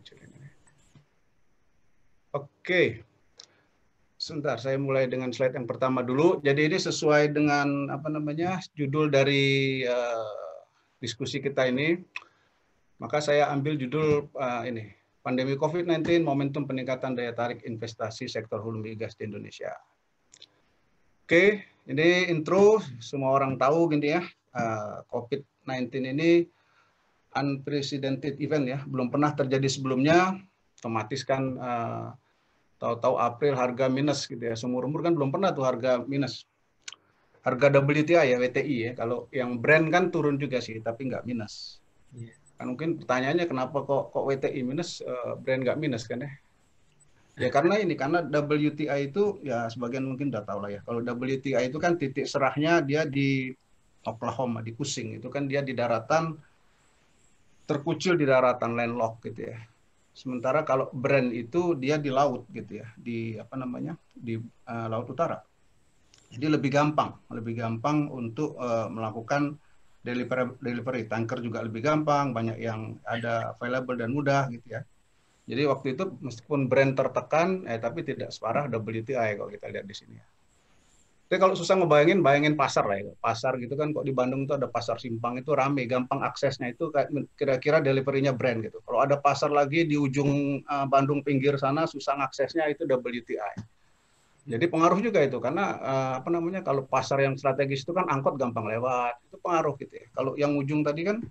kecilin ini. Oke. Sebentar, saya mulai dengan slide yang pertama dulu. Jadi ini sesuai dengan apa namanya judul dari diskusi kita ini. Maka saya ambil judul ini, pandemi COVID-19, momentum peningkatan daya tarik investasi sektor hulu migas di Indonesia. Oke, ini intro, semua orang tahu gini ya, COVID-19 ini unprecedented event ya, belum pernah terjadi sebelumnya, otomatis kan tahu-tahu April harga minus gitu ya, seumur umur kan belum pernah tuh harga minus. Harga WTI ya, WTI ya, kalau yang Brent kan turun juga sih, tapi nggak minus. Kan mungkin pertanyaannya kenapa kok WTI minus, Brent nggak minus kan ya? Ya karena WTI itu ya sebagian mungkin udah tahu lah ya. Kalau WTI itu kan titik serahnya dia di Oklahoma, di Cushing. Itu kan dia di daratan, terkucil di daratan landlocked gitu ya. Sementara kalau Brent itu dia di laut gitu ya, di apa namanya, di Laut Utara. Jadi lebih gampang untuk melakukan delivery. Tanker juga lebih gampang, banyak yang ada available dan mudah gitu ya. Jadi waktu itu meskipun Brent tertekan, tapi tidak separah WTI kalau kita lihat di sini. Tapi kalau susah bayangin pasar lah ya. Pasar gitu kan, kok di Bandung itu ada pasar Simpang itu rame, gampang aksesnya itu kira-kira delivery-nya Brent gitu. Kalau ada pasar lagi di ujung Bandung pinggir sana, susah aksesnya itu WTI. Jadi pengaruh juga itu karena apa namanya, kalau pasar yang strategis itu kan angkot gampang lewat, itu pengaruh gitu ya. Kalau yang ujung tadi kan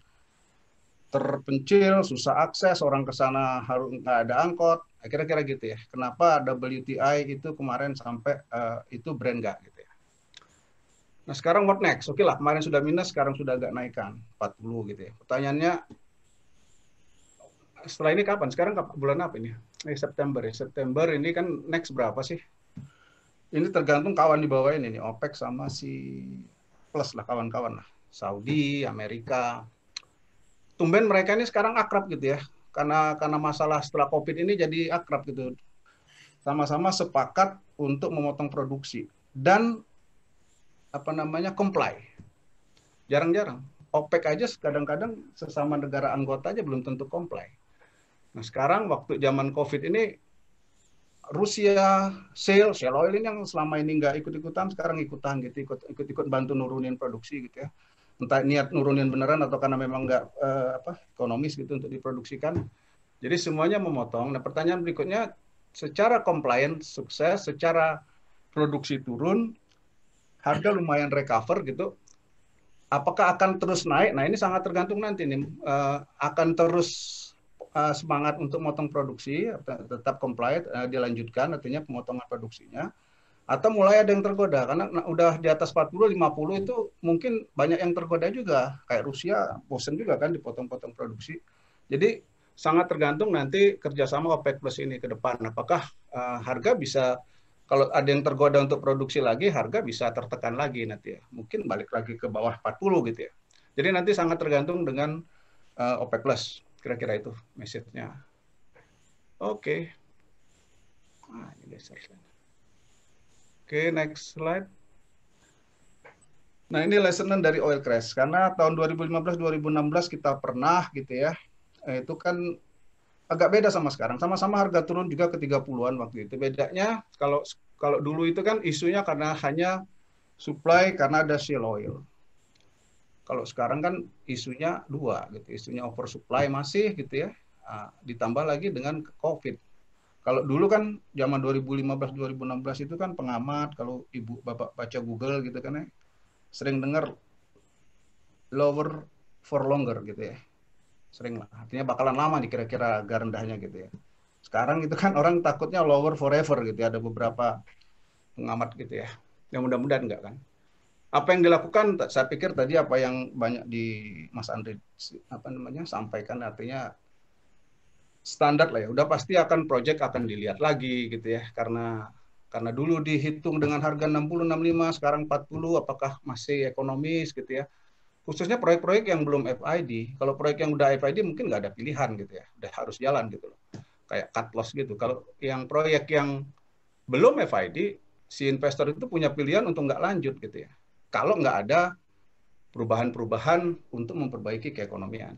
terpencil, susah akses, orang ke sana harus nggak ada angkot, kira-kira gitu ya. Kenapa WTI itu kemarin sampai itu Brent nggak gitu ya. Nah sekarang what next? Oke lah, kemarin sudah minus, sekarang sudah agak naikkan 40 gitu ya. Pertanyaannya setelah ini kapan? Sekarang bulan apa ini? September ya. September ini kan next berapa sih? Ini tergantung kawan di bawah ini nih, OPEC sama si plus lah, kawan-kawan lah. Saudi, Amerika. Tumben mereka ini sekarang akrab gitu ya. Karena masalah setelah COVID ini jadi akrab gitu. Sama-sama sepakat untuk memotong produksi dan apa namanya comply. Jarang-jarang. OPEC aja kadang-kadang sesama negara anggota aja belum tentu comply. Nah sekarang waktu zaman COVID ini Rusia, Shell Oil ini yang selama ini nggak ikut-ikutan, sekarang ikutan gitu, ikut bantu nurunin produksi gitu ya. Entah niat nurunin beneran atau karena memang nggak ekonomis gitu untuk diproduksikan. Jadi semuanya memotong. Nah pertanyaan berikutnya, secara compliance sukses, secara produksi turun, harga lumayan recover gitu, apakah akan terus naik? Nah ini sangat tergantung nanti nih, akan terus semangat untuk motong produksi, tetap compliant, dilanjutkan artinya pemotongan produksinya, atau mulai ada yang tergoda, karena udah di atas 40, 50 itu mungkin banyak yang tergoda juga, kayak Rusia, bosen juga kan dipotong-potong produksi. Jadi sangat tergantung nanti kerjasama OPEC Plus ini ke depan, apakah harga bisa, kalau ada yang tergoda untuk produksi lagi, harga bisa tertekan lagi nanti ya, mungkin balik lagi ke bawah 40 gitu ya. Jadi nanti sangat tergantung dengan OPEC Plus, kira-kira itu message-nya. Oke. Nah, ini geser slide. Oke, next slide. Nah, ini lesson dari oil crash. Karena tahun 2015-2016 kita pernah gitu ya, itu kan agak beda sama sekarang. Sama-sama harga turun juga ke 30-an waktu itu. Bedanya kalau dulu itu kan isunya karena hanya supply karena ada shale oil. Kalau sekarang kan isunya dua gitu. Isunya oversupply masih gitu ya. Ditambah lagi dengan COVID. Kalau dulu kan zaman 2015-2016 itu kan pengamat, kalau ibu bapak baca Google gitu kan ya, sering dengar lower for longer gitu ya. Sering lah, artinya bakalan lama nih kira-kira harga rendahnya gitu ya. Sekarang itu kan orang takutnya lower forever gitu ya, ada beberapa pengamat gitu ya. Yang mudah-mudahan enggak kan. Apa yang dilakukan, saya pikir tadi apa yang banyak di Mas Andri sampaikan, artinya standar lah ya, udah pasti akan project akan dilihat lagi gitu ya, karena dulu dihitung dengan harga 60, 65, sekarang 40, apakah masih ekonomis gitu ya. Khususnya proyek-proyek yang belum FID, kalau proyek yang udah FID mungkin nggak ada pilihan gitu ya, udah harus jalan gitu loh, kayak cut loss gitu. Kalau yang proyek yang belum FID, si investor itu punya pilihan untuk nggak lanjut gitu ya, kalau nggak ada perubahan-perubahan untuk memperbaiki keekonomian.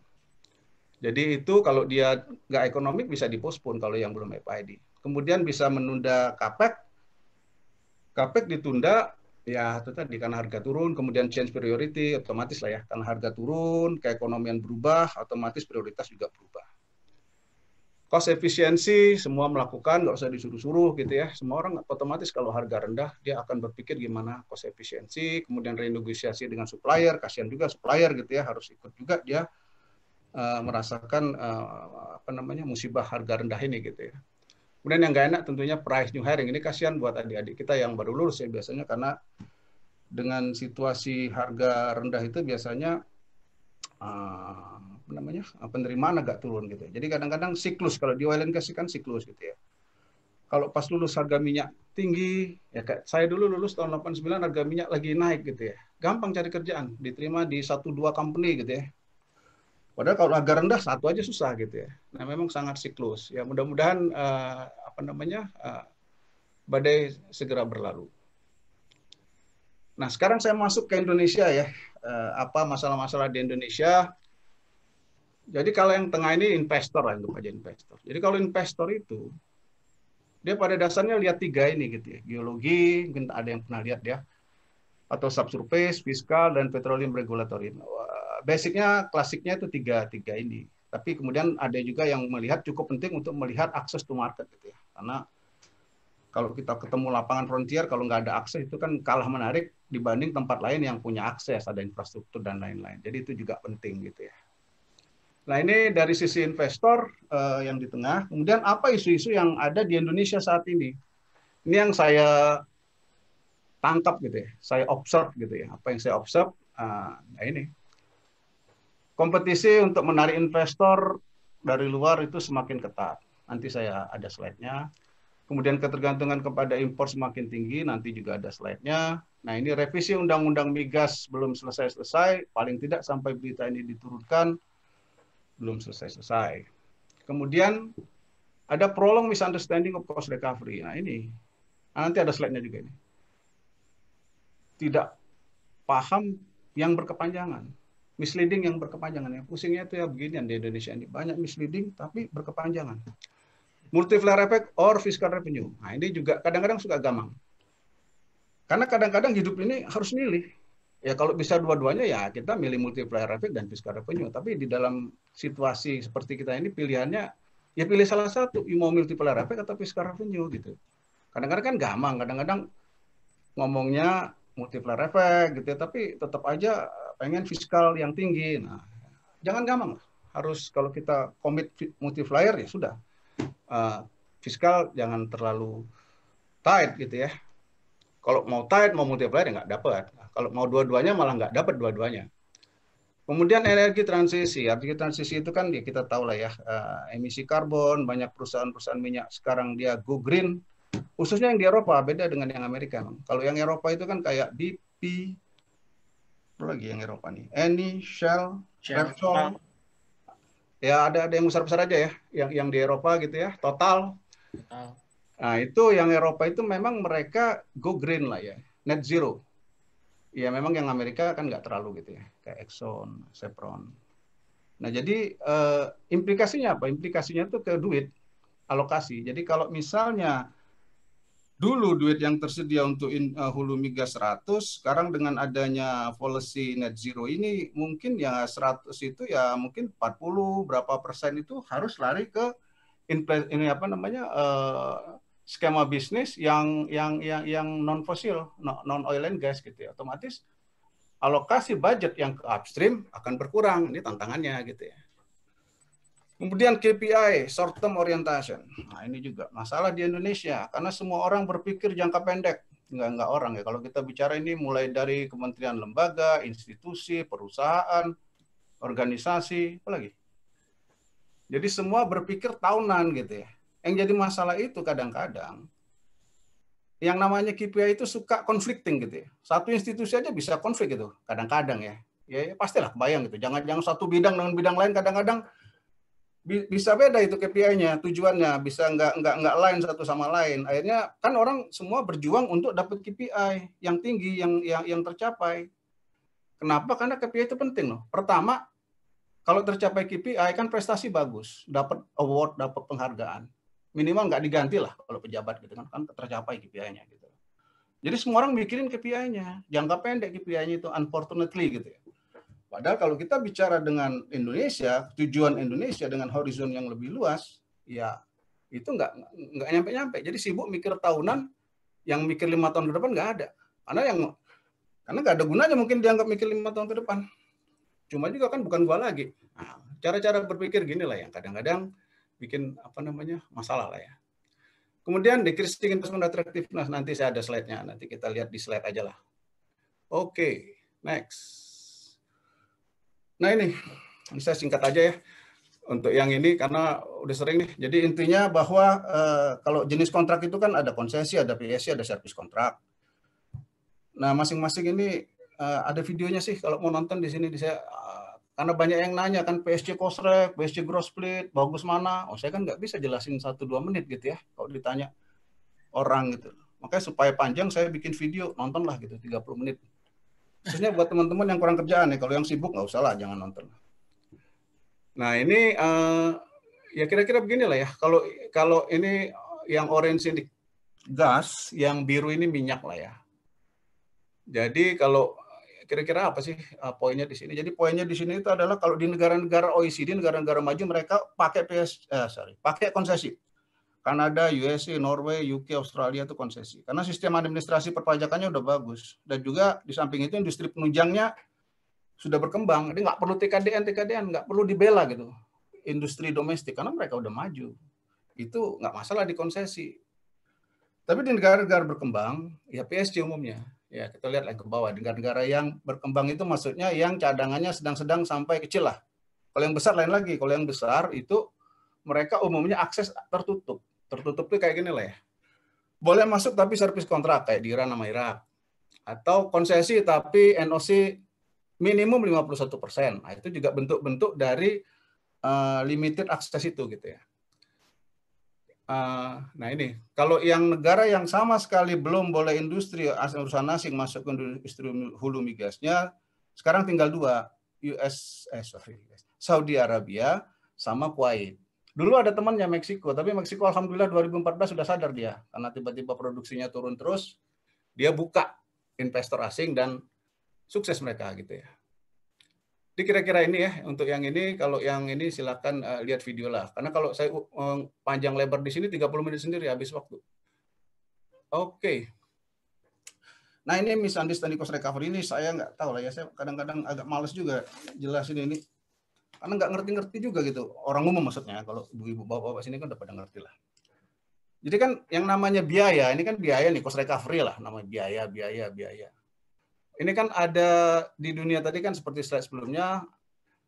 Jadi itu kalau dia nggak ekonomik bisa dipospon kalau yang belum FID. Kemudian bisa menunda capex, capex ditunda ya itu tadi karena harga turun, kemudian change priority otomatis lah ya karena harga turun, keekonomian berubah, otomatis prioritas juga berubah. Cost efisiensi semua melakukan, nggak usah disuruh-suruh gitu ya. Semua orang otomatis kalau harga rendah dia akan berpikir gimana cost efisiensi, kemudian renegosiasi dengan supplier, kasihan juga supplier gitu ya harus ikut juga dia merasakan apa namanya musibah harga rendah ini gitu ya. Kemudian yang nggak enak tentunya price new hiring ini kasihan buat adik-adik kita yang baru lulus ya biasanya karena dengan situasi harga rendah itu biasanya apa namanya penerimaan agak turun gitu. Jadi kadang-kadang siklus kalau di oil and gas kan siklus gitu ya. Kalau pas lulus harga minyak tinggi, ya kayak saya dulu lulus tahun 89 harga minyak lagi naik gitu ya. Gampang cari kerjaan, diterima di 1-2 company gitu ya. Padahal kalau harga rendah satu aja susah gitu ya. Nah memang sangat siklus. Ya mudah-mudahan apa namanya badai segera berlalu. Nah sekarang saya masuk ke Indonesia ya. Apa masalah-masalah di Indonesia? Jadi kalau yang tengah ini investor lah, anggap aja investor. Jadi kalau investor itu dia pada dasarnya lihat 3 ini gitu ya. Geologi, mungkin ada yang pernah lihat ya. Atau subsurface, fiskal, dan petroleum regulatory. Basicnya, klasiknya itu tiga ini. Tapi kemudian ada juga yang melihat cukup penting untuk melihat akses to market gitu ya. Karena kalau kita ketemu lapangan frontier, kalau nggak ada akses itu kan kalah menarik dibanding tempat lain yang punya akses, ada infrastruktur dan lain-lain. Jadi itu juga penting gitu ya. Nah ini dari sisi investor yang di tengah. Kemudian apa isu-isu yang ada di Indonesia saat ini? Ini yang saya tangkap gitu ya, saya observe gitu ya. Apa yang saya observe, nah ini kompetisi untuk menarik investor dari luar itu semakin ketat. Nanti saya ada slide-nya. Kemudian ketergantungan kepada impor semakin tinggi, nanti juga ada slide-nya. Nah ini revisi Undang-Undang Migas belum selesai-selesai, paling tidak sampai berita ini diturunkan, belum selesai-selesai. Kemudian ada prolonged misunderstanding of cost recovery. Nah ini, nanti ada slide-nya juga ini. Tidak paham yang berkepanjangan. Misleading yang berkepanjangan. Yang pusingnya itu ya beginian di Indonesia ini. Banyak misleading tapi berkepanjangan. Multiplier effect or fiscal revenue. Nah ini juga kadang-kadang suka gamang. Karena kadang-kadang hidup ini harus milih. Ya kalau bisa dua-duanya ya kita milih multiplier effect dan fiscal revenue. Tapi di dalam situasi seperti kita ini pilihannya ya pilih salah satu. Mau multiplier effect atau fiscal revenue gitu. Kadang-kadang kan gamang. Kadang-kadang ngomongnya multiplier effect gitu ya. Tapi tetap aja pengen fiskal yang tinggi. Nah, jangan gampang. Harus kalau kita komit multiplier ya sudah. Fiskal jangan terlalu tight gitu ya. Kalau mau tight, mau multiplier ya nggak dapat. Nah, kalau mau dua-duanya malah nggak dapat dua-duanya. Kemudian energi transisi. Energi transisi itu kan ya kita tahu lah ya, emisi karbon, banyak perusahaan-perusahaan minyak sekarang dia go green. Khususnya yang di Eropa, beda dengan yang Amerika. Kalau yang Eropa itu kan kayak BP, apa lagi yang Eropa nih? Eni, Shell, Repsol. Ya ada yang besar-besar aja ya, yang di Eropa gitu ya, Total. Nah itu yang Eropa itu memang mereka go green lah ya, net zero. Ya memang yang Amerika kan nggak terlalu gitu ya, kayak Exxon, Chevron. Nah jadi implikasinya apa? Implikasinya itu ke duit, alokasi. Jadi kalau misalnya dulu duit yang tersedia untuk hulu migas 100, sekarang dengan adanya policy net zero ini mungkin ya 100 itu ya mungkin 40 berapa persen itu harus lari ke ini apa namanya skema bisnis yang non fosil, non oil and gas gitu ya. Otomatis alokasi budget yang ke upstream akan berkurang. Ini tantangannya gitu ya. Kemudian KPI, short term orientation. Nah ini juga masalah di Indonesia, karena semua orang berpikir jangka pendek. Enggak orang ya, kalau kita bicara ini mulai dari kementerian lembaga, institusi, perusahaan, organisasi, apa lagi? Jadi semua berpikir tahunan gitu ya. Yang jadi masalah itu kadang-kadang, yang namanya KPI itu suka conflicting gitu ya. Satu institusi aja bisa konflik gitu, kadang-kadang ya. Ya pastilah kebayang gitu. Jangan satu bidang dengan bidang lain kadang-kadang bisa beda itu KPI-nya, tujuannya bisa nggak lain satu sama lain. Akhirnya kan orang semua berjuang untuk dapat KPI yang tinggi, yang tercapai. Kenapa? Karena KPI itu penting loh. Pertama, kalau tercapai KPI kan prestasi bagus, dapat award, dapat penghargaan. Minimal nggak diganti lah kalau pejabat gitu kan tercapai KPI-nya gitu. Jadi semua orang mikirin KPI-nya, jangka pendek KPI-nya itu unfortunately gitu ya. Padahal kalau kita bicara dengan Indonesia, tujuan Indonesia dengan horizon yang lebih luas, ya itu nggak nyampe-nyampe. Jadi sibuk mikir tahunan, yang mikir 5 tahun ke depan nggak ada. Karena nggak ada gunanya mungkin dianggap mikir 5 tahun ke depan. Cuma juga kan bukan gua lagi. Nah, cara-cara berpikir gini lah yang kadang-kadang bikin masalah lah ya. Kemudian decreasing investment attractiveness, nanti saya ada slide-nya, nanti kita lihat di slide aja lah. Oke, next. Nah ini saya singkat aja ya untuk yang ini karena udah sering nih. Jadi intinya bahwa kalau jenis kontrak itu kan ada konsesi, ada PSC, ada service kontrak. Nah masing-masing ini ada videonya sih kalau mau nonton di sini saya karena banyak yang nanya kan PSC Kosrek, PSC Gross Split, bagus mana? Oh saya kan nggak bisa jelasin 1-2 menit gitu ya kalau ditanya orang gitu. Makanya supaya panjang saya bikin video, nontonlah gitu 30 menit. Khususnya buat teman-teman yang kurang kerjaan nih, kalau yang sibuk nggak usah lah, jangan nonton. Nah ini ya kira-kira beginilah ya. Kalau ini yang orange ini gas, yang biru ini minyak lah ya. Jadi kalau kira-kira apa sih poinnya di sini? Jadi poinnya di sini itu adalah kalau di negara-negara OECD, negara-negara maju mereka pakai pakai konsesi. Kanada, USA, Norway, UK, Australia itu konsesi. Karena sistem administrasi perpajakannya udah bagus. Dan juga di samping itu industri penunjangnya sudah berkembang. Jadi nggak perlu TKDN, nggak perlu dibela gitu. Industri domestik, karena mereka udah maju. Itu nggak masalah di konsesi. Tapi di negara-negara berkembang, ya PSG umumnya. Ya kita lihat lagi ke bawah. Negara-negara yang berkembang itu maksudnya yang cadangannya sedang-sedang sampai kecil lah. Kalau yang besar lain lagi. Kalau yang besar itu mereka umumnya akses tertutup. Tertutup itu kayak gini lah ya. Boleh masuk tapi servis kontrak kayak di Iran sama Irak. Atau konsesi tapi NOC minimum 51%. Nah, itu juga bentuk-bentuk dari limited akses itu gitu ya. Nah ini, kalau yang negara yang sama sekali belum boleh industri urusan asing masuk ke industri hulu migasnya, sekarang tinggal 2, Saudi Arabia sama Kuwait. Dulu ada temannya Meksiko, tapi Meksiko alhamdulillah 2014 sudah sadar dia, karena tiba-tiba produksinya turun terus, dia buka investor asing dan sukses mereka gitu ya. Jadi kira-kira ini ya untuk yang ini, kalau yang ini silakan lihat video lah. Karena kalau saya panjang lebar di sini 30 menit sendiri habis waktu. Oke. Nah ini misunderstanding cost recovery ini saya nggak tahu lah ya, saya kadang-kadang agak males juga jelasin ini. Karena nggak ngerti-ngerti juga gitu. Orang umum maksudnya, kalau ibu-ibu bapak-bapak sini kan udah pada ngerti lah. Jadi kan yang namanya biaya, ini kan biaya nih, cost recovery lah, namanya biaya. Ini kan ada di dunia tadi kan seperti slide sebelumnya,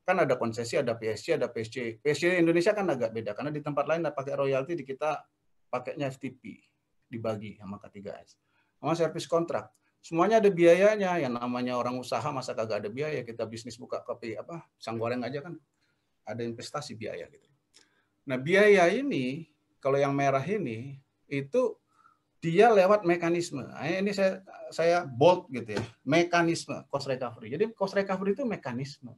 kan ada konsesi, ada PSC, ada PSC. PSC Indonesia kan agak beda, karena di tempat lain pakai royalti, di kita pakainya FTP, dibagi sama K3S. Sama service kontrak. Semuanya ada biayanya, yang namanya orang usaha masa kagak ada biaya, kita bisnis buka kopi pisang goreng aja kan ada investasi biaya gitu. Nah, biaya ini kalau yang merah ini itu dia lewat mekanisme. Nah, ini saya bold gitu ya. Mekanisme cost recovery. Jadi cost recovery itu mekanisme.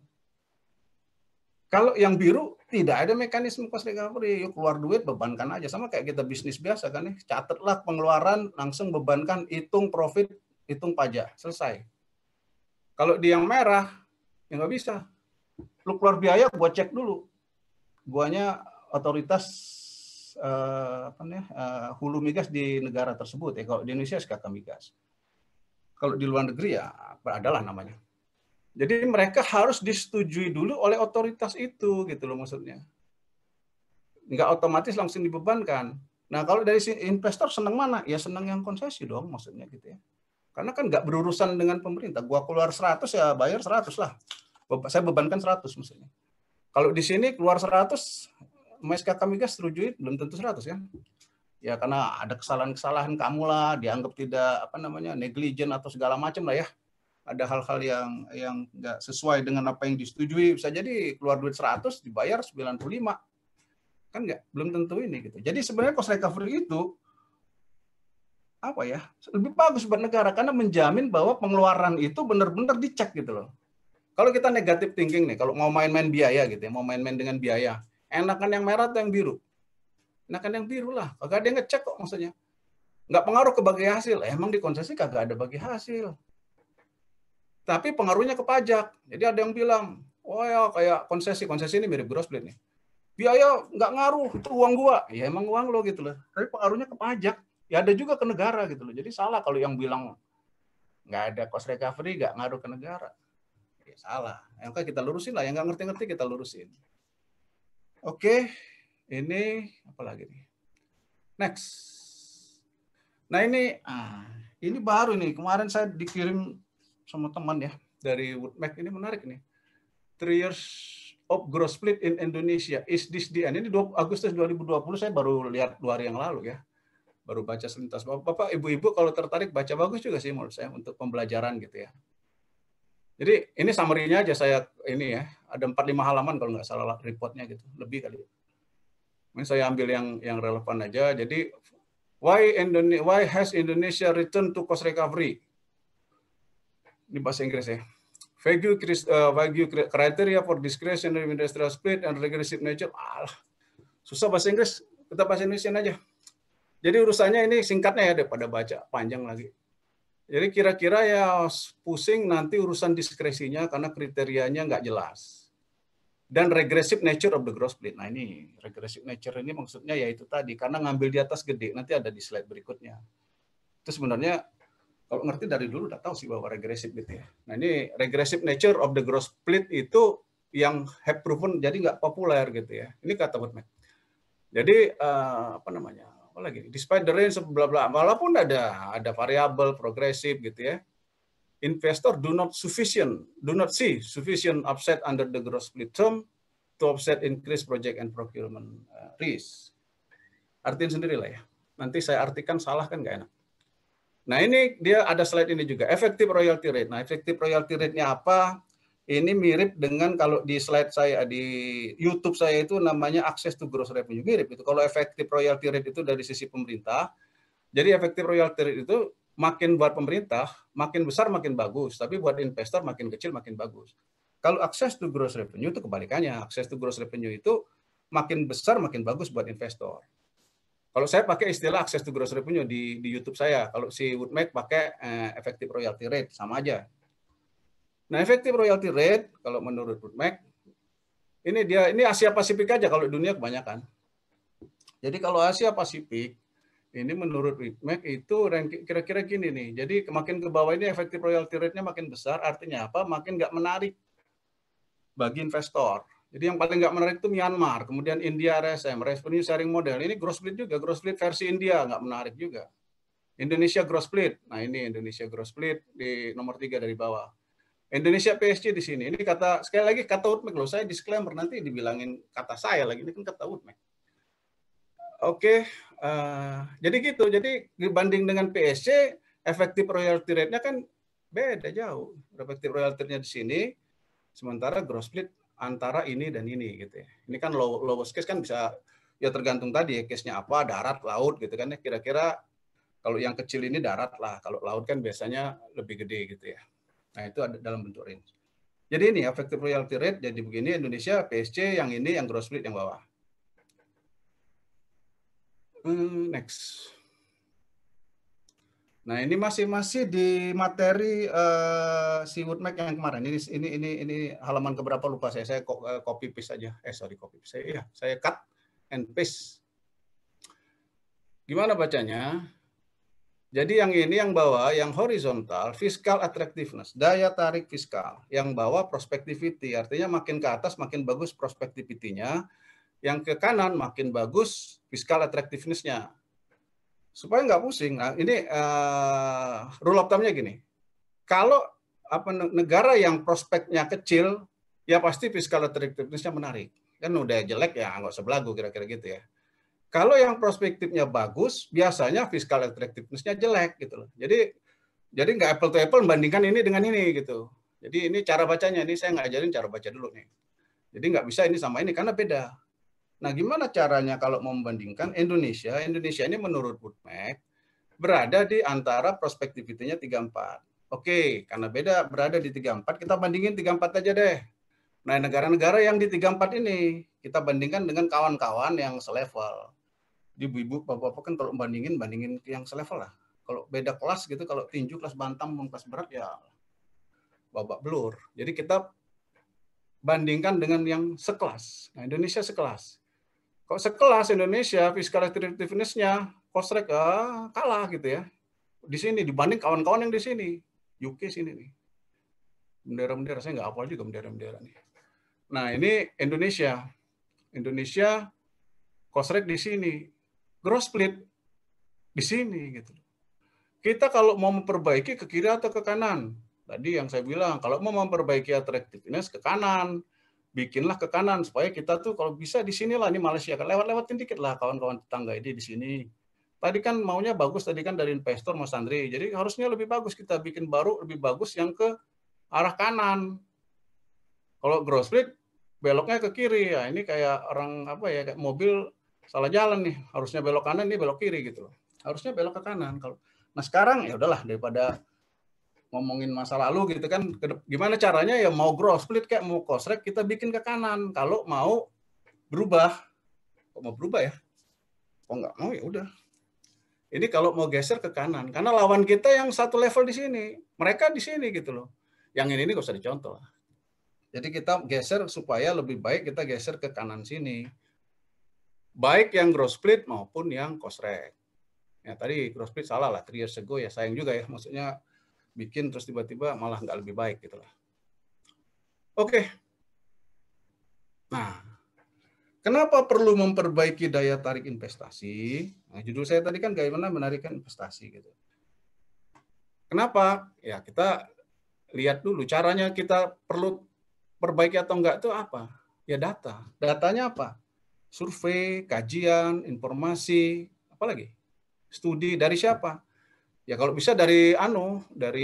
Kalau yang biru tidak ada mekanisme cost recovery, yuk keluar duit bebankan aja, sama kayak kita bisnis biasa kan ya. Catatlah pengeluaran, langsung bebankan, hitung profit, hitung pajak, selesai. Kalau di yang merah, ya nggak bisa. Lu keluar biaya, gua cek dulu. Guanya otoritas hulu migas di negara tersebut ya. Kalau di Indonesia SKK Migas. Kalau di luar negeri ya adalah namanya. Jadi mereka harus disetujui dulu oleh otoritas itu gitu loh maksudnya. Nggak otomatis langsung dibebankan. Nah kalau dari investor senang mana? Ya senang yang konsesi dong maksudnya gitu ya. Karena kan nggak berurusan dengan pemerintah. Gua keluar 100 ya bayar 100 lah. Saya bebankan 100 maksudnya. Kalau di sini keluar 100, SKK Migas setujui belum tentu 100 kan. Ya karena ada kesalahan-kesalahan kamu lah, dianggap tidak negligent atau segala macam lah ya. Ada hal-hal yang nggak sesuai dengan apa yang disetujui. Bisa jadi keluar duit 100 dibayar 95. Kan belum tentu ini gitu. Jadi sebenarnya cost recovery itu lebih bagus buat negara karena menjamin bahwa pengeluaran itu benar-benar dicek gitu loh. Kalau kita negatif thinking nih, kalau mau main-main biaya gitu ya, mau main-main dengan biaya, enakan yang merah atau yang biru? Enakan yang biru lah. Kagak ada yang ngecek kok maksudnya. Nggak pengaruh ke bagi hasil. Emang di konsesi kagak ada bagi hasil. Tapi pengaruhnya ke pajak. Jadi ada yang bilang, oh ya kayak konsesi ini mirip gross split nih. Biaya nggak ngaruh, itu uang gua. Ya emang uang lo gitu loh. Tapi pengaruhnya ke pajak. Ya ada juga ke negara gitu loh. Jadi salah kalau yang bilang nggak ada cost recovery, nggak ngaruh ke negara. Ya salah. Yang kita lurusin lah. Yang nggak ngerti-ngerti kita lurusin. Oke, ini apa lagi nih? Next. Nah ini baru nih. Kemarin saya dikirim sama teman ya dari Woodmac, ini menarik nih. 3 years of gross split in Indonesia. Is this the end? Ini Agustus 2020, saya baru lihat 2 hari yang lalu ya. Baru baca selintas. Bapak, Ibu-ibu kalau tertarik baca, bagus juga sih menurut saya untuk pembelajaran gitu ya. Jadi ini summary-nya aja saya ini ya. Ada 4-5 halaman kalau nggak salah reportnya gitu. Lebih kali. Ini saya ambil yang relevan aja. Jadi why has Indonesia returned to cost recovery? Ini bahasa Inggris ya. Vague criteria for discretionary industrial split and regressive nature. Susah bahasa Inggris, kita bahasa Indonesia aja. Jadi urusannya ini singkatnya ya daripada baca panjang lagi. Jadi kira-kira ya pusing nanti urusan diskresinya karena kriterianya nggak jelas. Dan regressive nature of the gross split. Nah ini regressive nature ini maksudnya ya itu tadi, karena ngambil di atas gede, nanti ada di slide berikutnya. Itu sebenarnya kalau ngerti dari dulu udah tahu sih bahwa regresif gitu ya. Nah ini regressive nature of the gross split itu yang have proven jadi nggak populer gitu ya. Ini kata Woodmac. Jadi apa namanya? Apalagi despite the range of bla bla, walaupun ada variabel progresif gitu ya. Investor do not see sufficient upside under the gross split term to offset increased project and procurement risk. Artiin sendiri lah ya. Nanti saya artikan salah kan nggak enak. Nah ini dia ada slide ini juga, effective royalty rate. Nah effective royalty rate-nya apa? Ini mirip dengan kalau di slide saya di YouTube saya itu namanya access to gross revenue, mirip itu. Kalau effective royalty rate itu dari sisi pemerintah, jadi effective royalty rate itu makin buat pemerintah makin besar makin bagus, tapi buat investor makin kecil makin bagus. Kalau access to gross revenue itu kebalikannya, access to gross revenue itu makin besar makin bagus buat investor. Kalau saya pakai istilah access to gross revenue di YouTube saya, kalau si Woodmac pakai effective royalty rate, sama aja. Nah, effective royalty rate kalau menurut Woodmac ini Asia Pasifik aja, kalau dunia kebanyakan. Jadi kalau Asia Pasifik ini menurut Woodmac itu kira-kira gini nih. Jadi makin ke bawah ini effective royalty rate-nya makin besar, artinya apa? Makin nggak menarik bagi investor. Jadi yang paling nggak menarik itu Myanmar, kemudian India RSM, revenue sharing model. Ini gross split juga, gross split versi India nggak menarik juga. Indonesia gross split, nah ini Indonesia gross split di nomor 3 dari bawah. Indonesia PSG di sini. Ini kata sekali lagi kata Woodmac loh, saya disclaimer nanti dibilangin kata saya lagi, ini kan kata Woodmac. Oke, jadi gitu. Jadi dibanding dengan PSG, efektif royalty rate-nya kan beda jauh. Efektif royalty rate-nya di sini, sementara gross split antara ini dan ini gitu ya. Ini kan lowest case kan bisa ya tergantung tadi ya case-nya apa, darat, laut gitu kan ya. Kira-kira kalau yang kecil ini darat lah, kalau laut kan biasanya lebih gede gitu ya. Nah, itu ada dalam bentuk range. Jadi ini effective royalty rate jadi begini, Indonesia PSC yang ini, yang gross split yang bawah. Next. Nah, ini masih di materi si Woodmac yang kemarin. Ini halaman keberapa lupa saya. Saya copy paste aja. Copy paste. Saya cut and paste. Gimana bacanya? Jadi yang ini yang bawah, yang horizontal, fiscal attractiveness, daya tarik fiskal. Yang bawah prospectivity, artinya makin ke atas makin bagus prospectivity-nya. Yang ke kanan makin bagus fiscal attractiveness-nya. Supaya nggak pusing. Nah, ini rule of thumb-nya gini. Kalau negara yang prospeknya kecil, ya pasti fiscal attractiveness-nya menarik. Kan udah jelek ya, nggak usah belagu kira-kira gitu ya. Kalau yang prospektifnya bagus, biasanya fiscal attractiveness-nya jelek gitu loh. Jadi nggak apple to apple membandingkan ini dengan ini gitu. Jadi ini cara bacanya, ini saya ngajarin cara baca dulu nih. Jadi nggak bisa ini sama ini karena beda. Nah, gimana caranya kalau mau membandingkan Indonesia ini menurut Woodmac berada di antara prospektivitinya 34. Oke, karena beda berada di 34, kita bandingin 34 aja deh. Nah, negara-negara yang di 34 ini, kita bandingkan dengan kawan-kawan yang selevel. Di ibu-ibu, bapak-bapak kan kalau bandingin yang selevel lah. Kalau beda kelas gitu, kalau tinju, kelas bantam, kelas berat, ya babak belur. Jadi kita bandingkan dengan yang sekelas. Nah, Indonesia sekelas. Kok sekelas Indonesia, fiscal effectiveness-nya, Kosrek kalah gitu ya. Di sini, dibanding kawan-kawan yang di sini. UK sini nih. Bendera-bendera, saya nggak hafal juga bendera-bendera nih. Nah, ini Indonesia. Indonesia, Kosrek di sini. Gross split di sini gitu. Kita kalau mau memperbaiki ke kiri atau ke kanan. Tadi yang saya bilang, kalau mau memperbaiki attractiveness ke kanan, bikinlah ke kanan supaya kita tuh kalau bisa di sinilah, ini Malaysia kan lewat-lewatin dikit lah kawan-kawan tetangga ini di sini. Tadi kan maunya bagus tadi kan dari investor Mas Andri. Jadi harusnya lebih bagus kita bikin baru lebih bagus yang ke arah kanan. Kalau growth split beloknya ke kiri ya, ini kayak orang apa ya, kayak mobil salah jalan nih, harusnya belok kanan, ini belok kiri gitu. Harusnya belok ke kanan. Kalau nah sekarang ya udahlah, daripada ngomongin masa lalu gitu kan, gimana caranya ya, mau growth split kayak mau Kosrek kita bikin ke kanan. Kalau mau berubah, kok mau berubah ya? Kok nggak mau ya udah. Ini kalau mau geser ke kanan, karena lawan kita yang satu level di sini, mereka di sini gitu loh. Yang ini nggak usah dicontoh. Jadi kita geser supaya lebih baik kita geser ke kanan sini. Baik yang growth split maupun yang Kosrek. Ya tadi growth split salah lah, 3 years ago ya, sayang juga ya, maksudnya bikin terus tiba-tiba malah nggak lebih baik gitu lah. Oke. Nah, kenapa perlu memperbaiki daya tarik investasi? Nah, judul saya tadi kan bagaimana menarikkan investasi gitu. Kenapa? Ya kita lihat dulu caranya kita perlu perbaiki atau enggak itu apa? Ya data. Datanya apa? Survei, kajian, informasi, apalagi? Studi dari siapa? Ya kalau bisa dari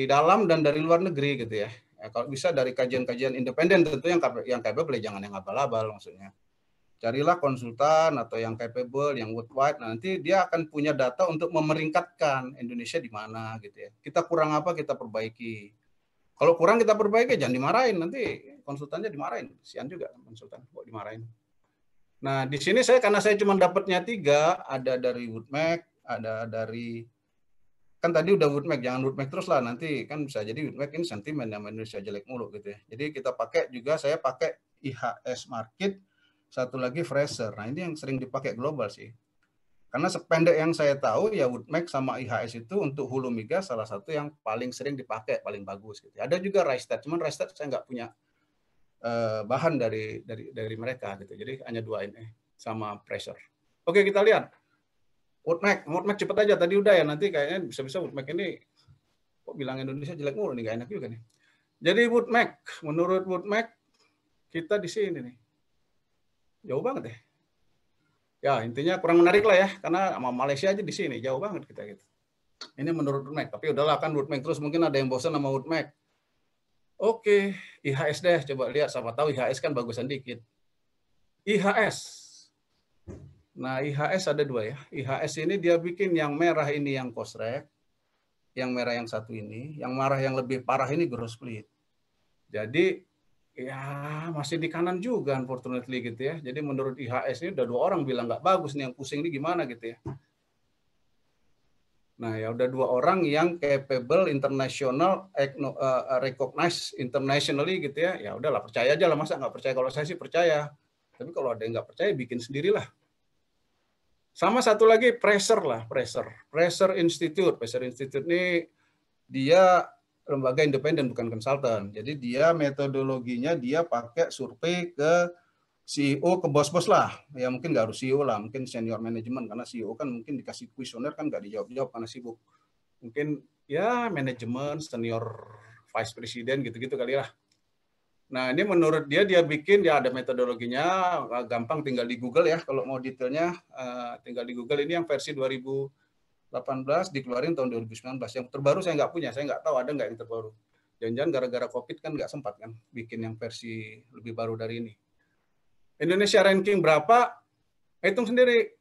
dalam dan dari luar negeri gitu ya. Ya kalau bisa dari kajian-kajian independen tentu yang capable, jangan yang abal-abal maksudnya. Carilah konsultan atau yang capable, yang worldwide. Nah, nanti dia akan punya data untuk memeringkatkan Indonesia di mana gitu ya. Kita kurang apa kita perbaiki. Kalau kurang kita perbaiki jangan dimarahin, nanti konsultannya dimarahin. Sian juga konsultan kok dimarahin. Nah, di sini karena saya cuma dapatnya 3, ada dari Woodmac, ada dari kan tadi udah Woodmac, jangan Woodmac terus lah, nanti kan bisa jadi Woodmac ini sentimen nama Indonesia jelek mulu gitu ya. Jadi kita pakai juga, saya pakai IHS Markit, satu lagi Fraser. Nah, ini yang sering dipakai global sih. Karena sependek yang saya tahu ya Woodmac sama IHS itu untuk hulu migas salah satu yang paling sering dipakai, paling bagus gitu. Ada juga Rystad, cuman Rystad saya nggak punya bahan dari mereka gitu. Jadi hanya 2 ini sama Fraser. Oke, kita lihat. Woodmac cepet aja, tadi udah ya, nanti kayaknya bisa-bisa Woodmac ini kok bilang Indonesia jelek mulu nih, gak enak juga nih. Jadi menurut Woodmac kita di sini nih. Jauh banget ya. Ya, intinya kurang menarik lah ya, karena sama Malaysia aja di sini, jauh banget kita gitu. Ini menurut Woodmac, tapi udahlah kan Woodmac terus, mungkin ada yang bosan sama Woodmac. Oke, IHS deh, coba lihat, siapa tahu IHS kan bagusan dikit. IHS. Nah, IHS ada 2 ya. IHS ini dia bikin yang merah ini yang Kosrek, yang merah yang satu ini, yang merah yang lebih parah ini growth split. Jadi ya masih di kanan juga unfortunately gitu ya. Jadi menurut IHS ini udah 2 orang bilang nggak bagus nih, yang pusing ini gimana gitu ya. Nah ya udah 2 orang yang capable international, recognized internationally gitu ya. Ya udahlah percaya aja lah, masa nggak percaya? Kalau saya sih percaya. Tapi kalau ada yang nggak percaya bikin sendirilah. Sama satu lagi Fraser Institute. Fraser Institute ini dia lembaga independen bukan konsultan. Jadi dia metodologinya dia pakai survei ke CEO, ke bos-bos lah. Ya mungkin nggak harus CEO lah, mungkin senior manajemen, karena CEO kan mungkin dikasih kuesioner kan nggak dijawab-jawab karena sibuk. Mungkin ya manajemen, senior vice president gitu-gitu kali lah. Nah ini menurut dia bikin, dia ada metodologinya, gampang tinggal di Google ya, kalau mau detailnya tinggal di Google. Ini yang versi 2018 dikeluarin tahun 2019. Yang terbaru saya nggak punya, saya nggak tahu ada nggak yang terbaru. Jangan-jangan gara-gara COVID kan nggak sempat kan bikin yang versi lebih baru dari ini. Indonesia ranking berapa? Hitung sendiri.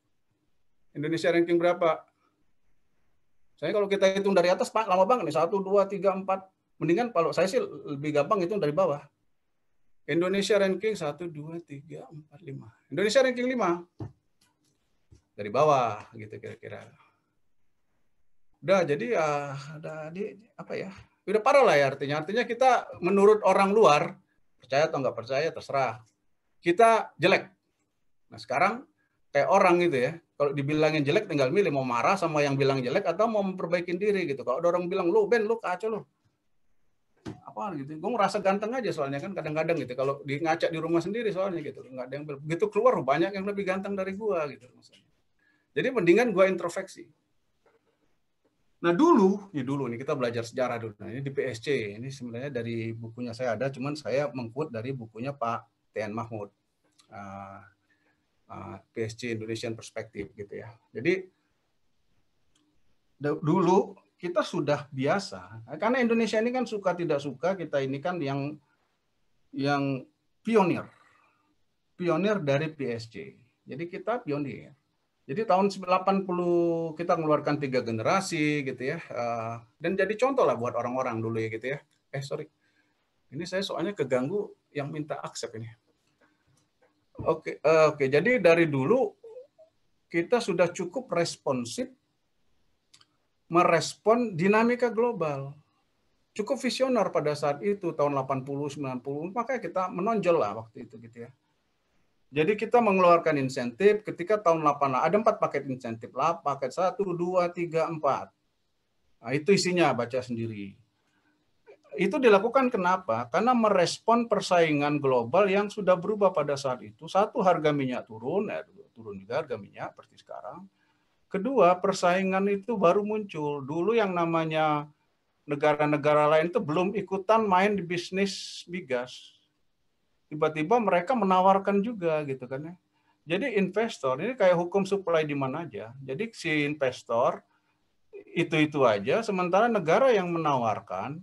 Indonesia ranking berapa? Saya kalau kita hitung dari atas, Pak, lama banget nih. 1, 2, 3, 4. Mendingan kalau saya sih lebih gampang itu dari bawah. Indonesia ranking 1, 2, 3, 4, 5. Indonesia ranking 5. Dari bawah gitu kira-kira. Udah jadi ya udah apa ya? Udah parah lah ya artinya. Artinya kita menurut orang luar, percaya atau nggak percaya terserah. Kita jelek. Nah sekarang kayak orang gitu ya, kalau dibilangin jelek tinggal milih mau marah sama yang bilang jelek atau mau memperbaiki diri gitu. Kalau ada orang bilang lu Ben lu kacau lu, apa gitu, gue ngerasa ganteng aja soalnya kan kadang-kadang gitu. Kalau di ngaca di rumah sendiri soalnya gitu, nggak ada yang begitu keluar banyak yang lebih ganteng dari gue gitu. Jadi mendingan gue introspeksi. Nah dulu nih kita belajar sejarah dulu. Nah, ini di PSC, ini sebenarnya dari bukunya saya ada, cuman saya mengkut dari bukunya Pak T.N. Mahmud. PSC Indonesian Perspective gitu ya. Jadi dulu kita sudah biasa karena Indonesia ini kan suka tidak suka kita ini kan yang pionir dari PSC. Jadi kita pionir. Jadi tahun 80 kita mengeluarkan 3 generasi gitu ya. Dan jadi contoh lah buat orang-orang dulu ya gitu ya. Sorry. Ini saya soalnya keganggu yang minta accept ini. Oke. Jadi dari dulu kita sudah cukup responsif merespon dinamika global. Cukup visioner pada saat itu tahun 80 90 makanya kita menonjol lah waktu itu gitu ya. Jadi kita mengeluarkan insentif ketika tahun 80 ada 4 paket insentif lah, paket 1 2 3 4. Nah, itu isinya baca sendiri. Itu dilakukan kenapa? Karena merespon persaingan global yang sudah berubah pada saat itu. Satu, harga minyak turun, turun juga harga minyak seperti sekarang. Kedua, persaingan itu baru muncul. Dulu yang namanya negara-negara lain itu belum ikutan main di bisnis migas. Tiba-tiba mereka menawarkan juga gitu kan ya. Jadi investor ini kayak hukum supply di mana aja. Jadi si investor itu aja, sementara negara yang menawarkan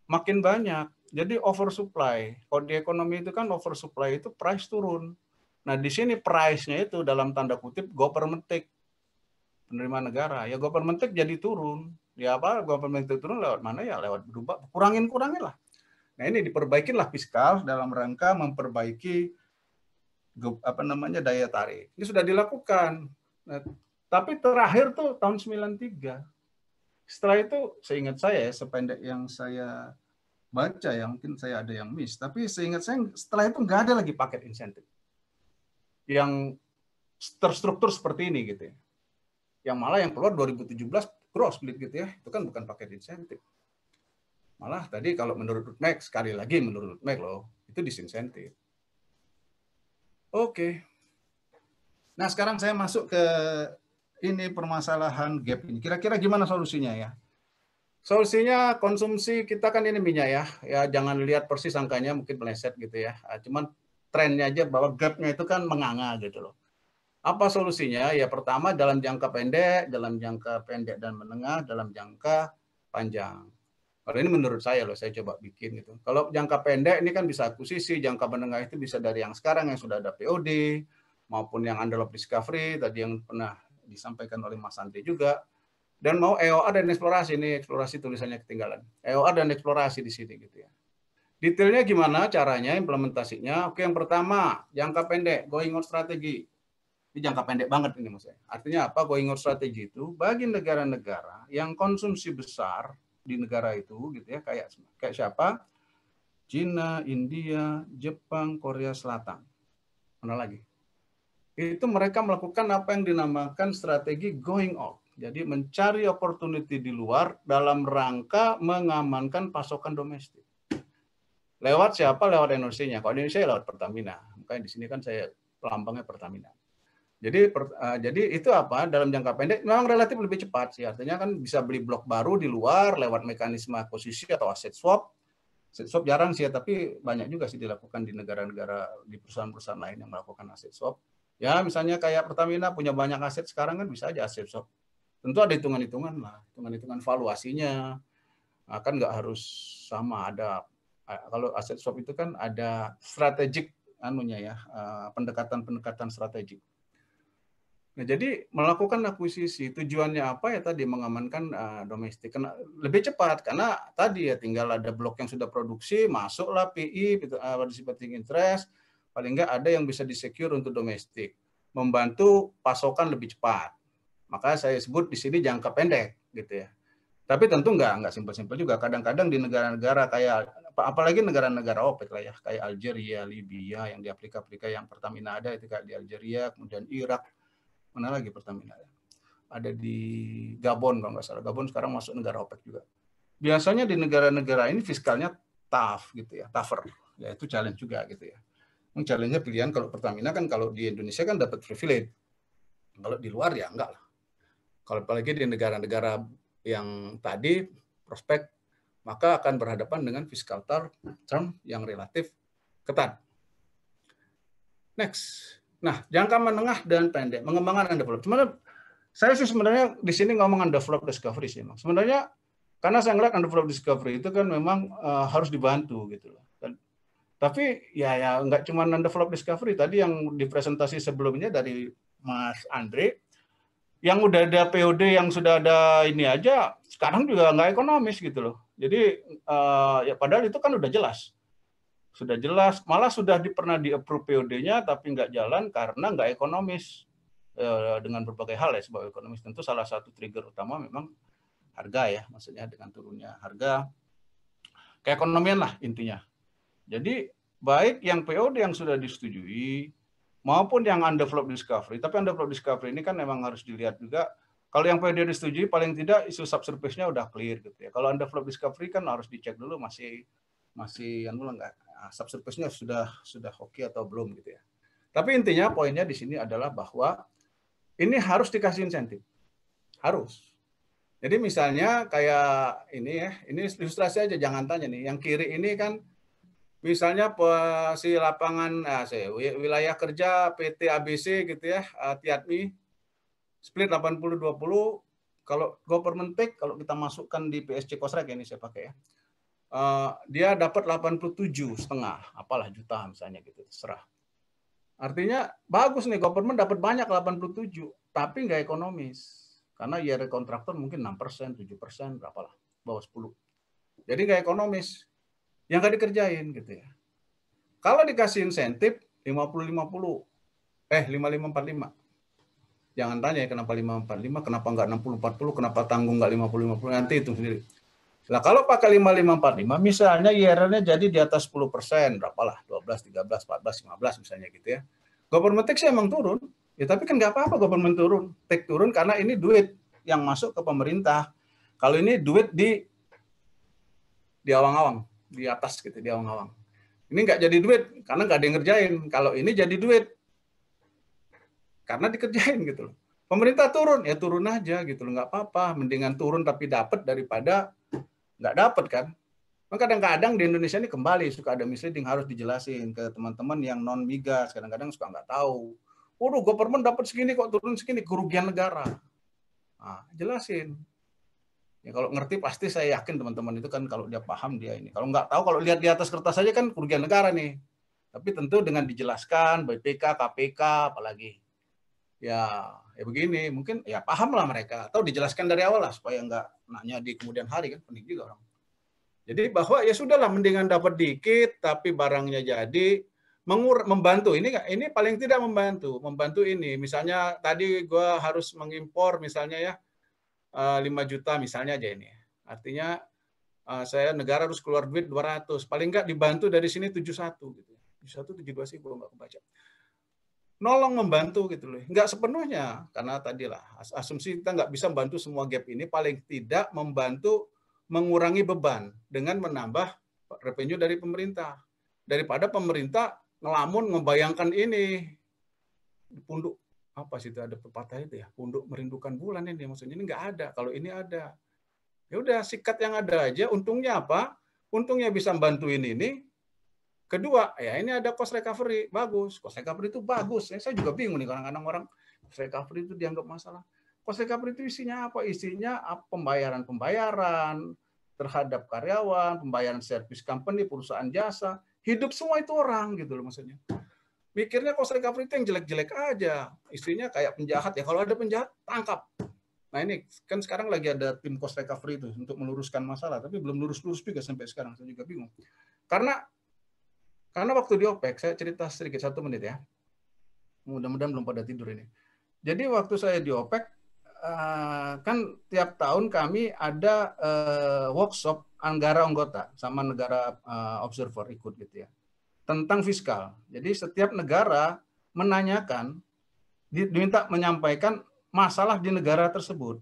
makin banyak. Jadi oversupply. Kalau di ekonomi itu kan oversupply itu price turun. Nah di sini price-nya itu dalam tanda kutip government take, penerimaan negara. Ya government take jadi turun. Ya apa government take turun lewat mana ya? Lewat berubah, kurangin lah. Nah ini diperbaikin lah fiskal dalam rangka memperbaiki daya tarik. Ini sudah dilakukan. Nah, tapi terakhir tuh tahun 93. Setelah itu seingat saya sependek yang saya baca ya mungkin saya ada yang miss, tapi seingat saya setelah itu nggak ada lagi paket insentif yang terstruktur seperti ini gitu ya. Yang malah yang keluar 2017 gross split gitu ya, itu kan bukan paket insentif. Malah tadi kalau menurut Mac, sekali lagi menurut Mac loh, itu disinsentif. Oke. Nah sekarang saya masuk ke ini permasalahan gap ini. Kira-kira gimana solusinya ya? Solusinya konsumsi kita kan ini minyak ya jangan lihat persis angkanya mungkin meleset gitu ya. Cuman trennya aja bahwa gapnya itu kan menganga gitu loh. Apa solusinya? Ya pertama dalam jangka pendek dan menengah, dalam jangka panjang. Kalau ini menurut saya loh, saya coba bikin gitu. Kalau jangka pendek ini kan bisa akuisisi, jangka menengah itu bisa dari yang sekarang yang sudah ada POD maupun yang envelope discovery tadi yang pernah disampaikan oleh Mas Santi juga. Dan mau EOA dan eksplorasi, ini eksplorasi tulisannya ketinggalan. EOA dan eksplorasi di sini gitu ya. Detailnya gimana caranya implementasinya? Oke, yang pertama jangka pendek, going out strategi. Ini jangka pendek banget ini maksudnya. Artinya apa? Going out strategi itu bagi negara-negara yang konsumsi besar di negara itu gitu ya, kayak siapa? Cina, India, Jepang, Korea Selatan. Mana lagi? Itu mereka melakukan apa yang dinamakan strategi going out. Jadi mencari opportunity di luar dalam rangka mengamankan pasokan domestik. Lewat siapa? Lewat Indonesia. Kalau Indonesia lewat Pertamina. Makanya di sini kan saya lambangnya Pertamina. Jadi itu apa? Dalam jangka pendek memang relatif lebih cepat sih. Artinya kan bisa beli blok baru di luar lewat mekanisme akuisisi atau aset swap. Aset swap jarang sih ya, tapi banyak juga sih dilakukan di negara-negara, di perusahaan-perusahaan lain yang melakukan aset swap. Ya misalnya kayak Pertamina punya banyak aset sekarang kan bisa aja aset swap. Tentu ada hitungan-hitungan lah, hitungan-hitungan valuasinya. Kan nggak harus sama, ada kalau aset swap itu kan ada strategik anunya ya, pendekatan-pendekatan strategik. Nah, jadi melakukan akuisisi tujuannya apa ya tadi mengamankan domestik. Lebih cepat karena tadi ya tinggal ada blok yang sudah produksi, masuklah PI, participating interest, paling enggak ada yang bisa disecure untuk domestik, membantu pasokan lebih cepat. Maka saya sebut di sini jangka pendek gitu ya. Tapi tentu nggak simpel-simpel juga. Kadang-kadang di negara-negara kayak apalagi negara-negara OPEC lah ya, kayak Algeria, Libya yang di Afrika yang Pertamina ada itu kayak di Algeria, kemudian Irak, mana lagi Pertamina ada di Gabon kalau nggak salah. Gabon sekarang masuk negara OPEC juga. Biasanya di negara-negara ini fiskalnya tough gitu ya, tougher. Ya itu challenge juga gitu ya. Challenge-nya pilihan kalau Pertamina kan kalau di Indonesia kan dapat privilege. Kalau di luar ya enggak lah. Kalau apalagi di negara-negara yang tadi prospek maka akan berhadapan dengan fiscal term yang relatif ketat. Next. Nah, jangka menengah dan pendek, mengembangkan and develop. Sebenarnya saya sih sebenarnya di sini ngomong undeveloped discovery sih. Sebenarnya karena saya ngeliat undeveloped discovery itu kan memang harus dibantu gitu loh. Tapi ya nggak cuma undeveloped discovery tadi yang di presentasi sebelumnya dari Mas Andre, yang udah ada POD yang sudah ada ini aja sekarang juga nggak ekonomis gitu loh. Jadi ya padahal itu kan udah jelas. Sudah jelas, malah sudah pernah di-approve POD-nya tapi nggak jalan karena nggak ekonomis dengan berbagai hal ya. Sebagai ekonomis tentu salah satu trigger utama memang harga ya, maksudnya dengan turunnya harga, keekonomian lah intinya. Jadi baik yang POD yang sudah disetujui maupun yang undeveloped discovery, tapi undeveloped discovery ini kan memang harus dilihat juga. Kalau yang POD disetujui paling tidak isu subsurface-nya udah clear gitu ya. Kalau undeveloped discovery kan harus dicek dulu masih enggak subsurface-nya sudah oke atau belum gitu ya. Tapi intinya poinnya di sini adalah bahwa ini harus dikasih insentif. Harus. Jadi misalnya kayak ini ya, ini ilustrasi aja jangan tanya nih. Yang kiri ini kan misalnya si lapangan wilayah kerja PT ABC gitu ya, Tiatmi split 80-20. Kalau government take kalau kita masukkan di PSC Kosrek ini saya pakai ya. Dia dapat 87,5 apalah juta misalnya gitu, terserah. Artinya bagus nih, government dapat banyak 87, tapi nggak ekonomis. Karena IRR kontraktor mungkin 6%, 7%, berapalah, bawah 10. Jadi nggak ekonomis. Yang nggak dikerjain gitu ya. Kalau dikasih insentif 50-50, 55-45. Jangan tanya ya kenapa 5-45, kenapa nggak 60-40, kenapa tanggung nggak 50-50, nanti itu sendiri. Nah, kalau pakai 5545 misalnya IRR-nya jadi di atas 10%, berapalah 12, 13, 14, 15 misalnya gitu ya. Government tax emang turun, ya tapi kan nggak apa-apa government turun. Tax turun karena ini duit yang masuk ke pemerintah. Kalau ini duit di awang-awang, di atas gitu, di awang-awang. Ini nggak jadi duit karena nggak ada yang ngerjain. Kalau ini jadi duit karena dikerjain gitu loh. Pemerintah turun, ya turun aja gitu loh, nggak apa-apa. Mendingan turun tapi dapat daripada nggak dapat kan. Kadang-kadang di Indonesia ini kembali suka ada misleading, harus dijelasin ke teman-teman yang non migas, kadang-kadang suka nggak tahu. Waduh, government dapat segini kok turun segini, kerugian negara. Nah, jelasin. Ya kalau ngerti pasti saya yakin teman-teman itu kan kalau dia paham dia ini. Kalau nggak tahu, kalau lihat di atas kertas saja kan kerugian negara nih. Tapi tentu dengan dijelaskan BPK, KPK, apalagi ya begini, mungkin ya paham lah mereka atau dijelaskan dari awal lah supaya nggak nanya di kemudian hari kan, penting juga orang. Jadi bahwa ya sudahlah mendingan dapat dikit tapi barangnya jadi membantu ini paling tidak membantu ini. Misalnya tadi gue harus mengimpor misalnya ya 5 juta misalnya aja ini. Artinya saya negara harus keluar duit 200, paling enggak dibantu dari sini 71 gitu. 71 72 sih gue enggak kebaca. Nolong membantu gitu loh. Enggak sepenuhnya karena tadilah asumsi kita enggak bisa membantu semua gap ini, paling tidak membantu mengurangi beban dengan menambah revenue dari pemerintah. Daripada pemerintah ngelamun membayangkan ini punduk apa sih itu ada pepatah itu ya, punduk merindukan bulan ini maksudnya ini nggak ada. Kalau ini ada, ya udah sikat yang ada aja. Untungnya apa? Untungnya bisa bantuin ini. Kedua, ya ini ada cost recovery, bagus. Cost recovery itu bagus. Saya juga bingung nih kadang-kadang orang cost recovery itu dianggap masalah. Cost recovery itu isinya apa? Isinya pembayaran terhadap karyawan, pembayaran service company, perusahaan jasa, hidup semua itu orang gitu loh maksudnya. Mikirnya cost recovery itu yang jelek-jelek aja. Istrinya kayak penjahat ya. Kalau ada penjahat, tangkap. Nah ini kan sekarang lagi ada tim cost recovery itu untuk meluruskan masalah, tapi belum lurus-lurus juga sampai sekarang. Saya juga bingung. Karena waktu di OPEC, saya cerita sedikit 1 menit ya. Mudah-mudahan belum pada tidur ini. Jadi waktu saya di OPEC, kan tiap tahun kami ada workshop negara anggota sama negara observer ikut gitu ya, tentang fiskal. Jadi setiap negara menanyakan, diminta menyampaikan masalah di negara tersebut.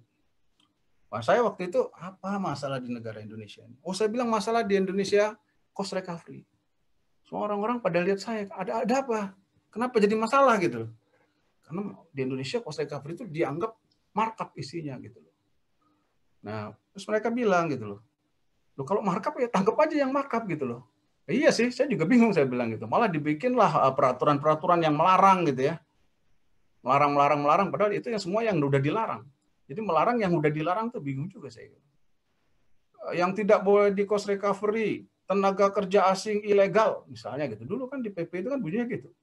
Wah, saya waktu itu, apa masalah di negara Indonesia? Oh, saya bilang masalah di Indonesia cost recovery. Semua orang-orang pada lihat saya, ada apa? Kenapa jadi masalah gitu? Karena di Indonesia cost recovery itu dianggap markup isinya gitu loh. Nah, terus mereka bilang gitu loh, kalau markup ya tangkap aja yang markup gitu loh. Iya sih, saya juga bingung, saya bilang gitu. Malah dibikinlah peraturan-peraturan yang melarang gitu ya. Melarang, padahal itu yang semua yang udah dilarang. Jadi melarang yang udah dilarang tuh bingung juga saya. Yang tidak boleh di cost recovery, tenaga kerja asing ilegal misalnya gitu. Dulu kan di PP itu kan bunyinya gitu.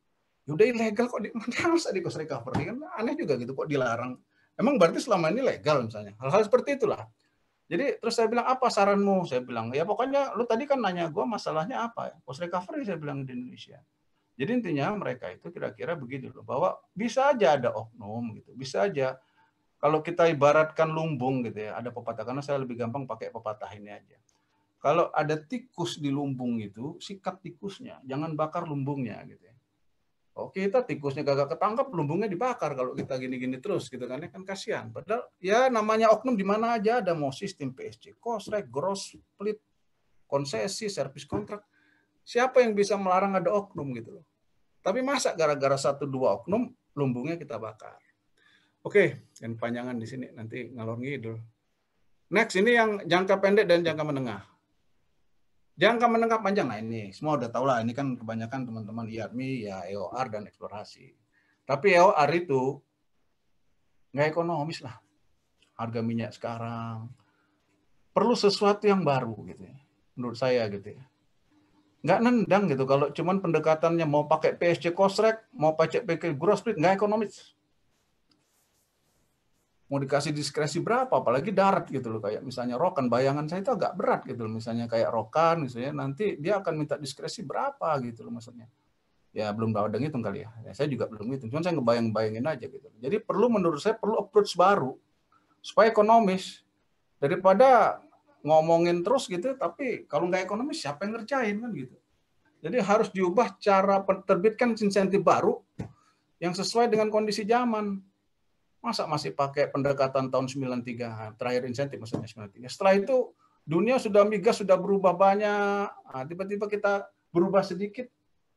Udah ilegal kok masa di cost recovery, kan aneh juga gitu kok dilarang. Emang berarti selama ini legal misalnya. Hal-hal seperti itulah. Jadi terus saya bilang, apa saranmu? Saya bilang, ya pokoknya lu tadi kan nanya gue masalahnya apa ya? Cost recovery saya bilang di Indonesia. Jadi intinya mereka itu kira-kira begitu loh, bahwa bisa aja ada oknum gitu, bisa aja kalau kita ibaratkan lumbung gitu ya, ada pepatah, karena saya lebih gampang pakai pepatah ini aja. Kalau ada tikus di lumbung itu, sikat tikusnya, jangan bakar lumbungnya gitu ya. Oh, kita tikusnya kagak ketangkap, lumbungnya dibakar kalau kita gini-gini terus gitu kan, kan kasihan. Padahal ya namanya oknum di mana aja ada, mau sistem PSG, kosrek, gross split, konsesi, servis kontrak. Siapa yang bisa melarang ada oknum gitu loh. Tapi masa gara-gara 1-2 oknum lumbungnya kita bakar. Oke, dan panjangan di sini nanti ngalor ngidul. Next, ini yang jangka pendek dan jangka menengah. Jangka menengah panjang, nah ini semua udah tahu lah, ini kan kebanyakan teman-teman IARMI ya EOR dan eksplorasi. Tapi EOR itu nggak ekonomis lah. Harga minyak sekarang perlu sesuatu yang baru gitu ya, menurut saya gitu ya. Nggak nendang gitu kalau cuman pendekatannya mau pakai PSG kosrek, mau pakai gross split, nggak ekonomis. Mau dikasih diskresi berapa, apalagi darat gitu loh, kayak misalnya Rokan, bayangan saya itu agak berat gitu loh, misalnya kayak Rokan misalnya, nanti dia akan minta diskresi berapa gitu loh maksudnya. Ya belum ada ngitung kali ya, saya juga belum ngitung, cuman saya ngebayang-bayangin aja gitu. Jadi menurut saya perlu approach baru supaya ekonomis, daripada ngomongin terus gitu, tapi kalau nggak ekonomis siapa yang ngerjain kan gitu. Jadi harus diubah cara terbitkan insentif baru yang sesuai dengan kondisi zaman. Masa masih pakai pendekatan tahun 93, terakhir insentif maksudnya 93. Setelah itu dunia sudah migas, sudah berubah banyak, tiba-tiba kita berubah sedikit,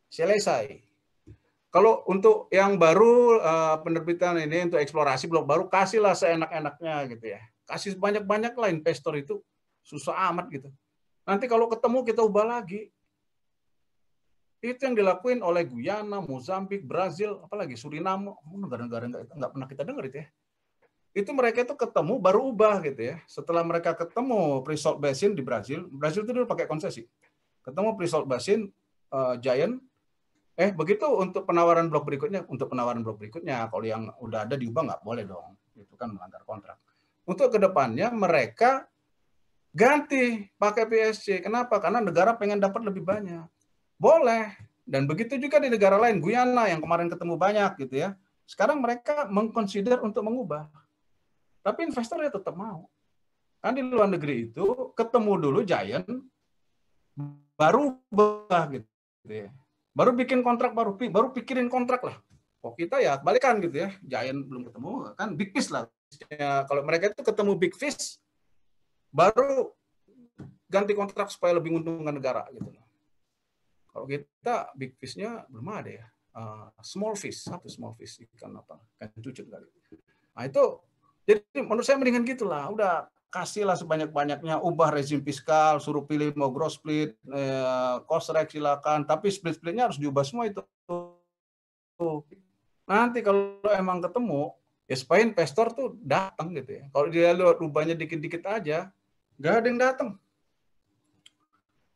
selesai. Kalau untuk yang baru penerbitan ini untuk eksplorasi blok baru, kasihlah seenak-enaknya gitu ya. Kasih banyak-banyak lah, investor itu susah amat gitu. Nanti kalau ketemu kita ubah lagi. Itu yang dilakuin oleh Guyana, Mozambik, Brazil, apalagi Suriname, negara-negara nggak pernah kita dengar itu ya. Itu mereka itu ketemu baru ubah gitu ya. Setelah mereka ketemu pre-salt basin di Brazil itu dulu pakai konsesi. Ketemu pre-salt basin Giant, begitu untuk penawaran blok berikutnya, kalau yang udah ada diubah nggak boleh dong, itu kan melanggar kontrak. Untuk kedepannya mereka ganti pakai PSG. Kenapa? Karena negara pengen dapat lebih banyak. Boleh. Dan begitu juga di negara lain, Guyana yang kemarin ketemu banyak gitu ya. Sekarang mereka mengconsider untuk mengubah. Tapi investornya tetap mau. Kan di luar negeri itu ketemu dulu Giant, baru ubah gitu ya. Baru bikin kontrak, baru pikirin kontrak lah. Kok kita ya balikan gitu ya. Giant belum ketemu, kan big fish lah. Ya, kalau mereka itu ketemu big fish, baru ganti kontrak supaya lebih menguntungkan negara gitu. Kalau kita big fish-nya belum ada ya. Small fish, satu small fish, ikan apa? Ikan cucut kali. Nah itu, jadi menurut saya mendingan gitulah. Udah kasihlah sebanyak-banyaknya, ubah rezim fiskal, suruh pilih mau gross split, cost rate silakan, tapi split-splitnya harus diubah semua itu. Nanti kalau emang ketemu, ya supaya investor tuh datang gitu ya. Kalau dia lihat ubahnya dikit-dikit aja, nggak ada yang datang.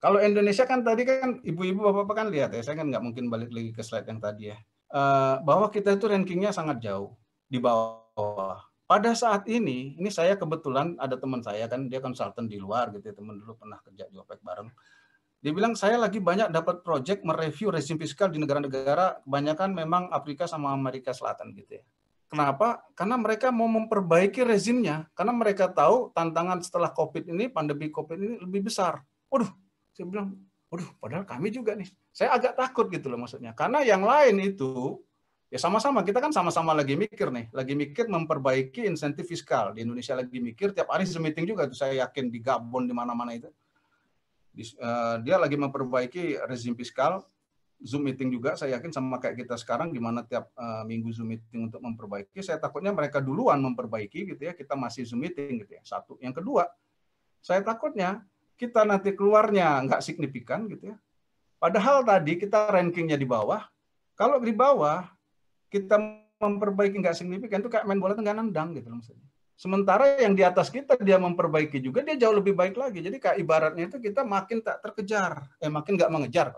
Kalau Indonesia kan tadi kan ibu-ibu bapak-bapak kan lihat ya, saya kan nggak mungkin balik lagi ke slide yang tadi ya, bahwa kita itu rankingnya sangat jauh di bawah. Pada saat ini saya kebetulan ada teman saya kan, dia konsultan di luar gitu ya, teman dulu pernah kerja di OPEC bareng. Dia bilang saya lagi banyak dapat project mereview rezim fiskal di negara-negara kebanyakan memang Afrika sama Amerika Selatan gitu ya. Kenapa? Karena mereka mau memperbaiki rezimnya, karena mereka tahu tantangan setelah COVID ini, pandemi COVID ini lebih besar. Waduh, saya bilang, waduh, padahal kami juga nih. Saya agak takut gitu loh maksudnya. Karena yang lain itu, ya sama-sama, kita kan sama-sama lagi mikir nih. Lagi mikir memperbaiki insentif fiskal. Di Indonesia lagi mikir, tiap hari Zoom meeting juga, tuh saya yakin di Gabon, di mana-mana itu. Dia lagi memperbaiki rezim fiskal, Zoom meeting juga, saya yakin sama kayak kita sekarang, gimana tiap minggu Zoom meeting untuk memperbaiki. Saya takutnya mereka duluan memperbaiki gitu ya, kita masih Zoom meeting gitu ya. Satu. Yang kedua, saya takutnya kita nanti keluarnya nggak signifikan gitu ya. Padahal tadi kita rankingnya di bawah. Kalau di bawah kita memperbaiki nggak signifikan, itu kayak main bola tengah nendang gitu maksudnya. Sementara yang di atas kita dia memperbaiki juga, dia jauh lebih baik lagi. Jadi kayak ibaratnya itu kita makin tak terkejar, makin nggak mengejar.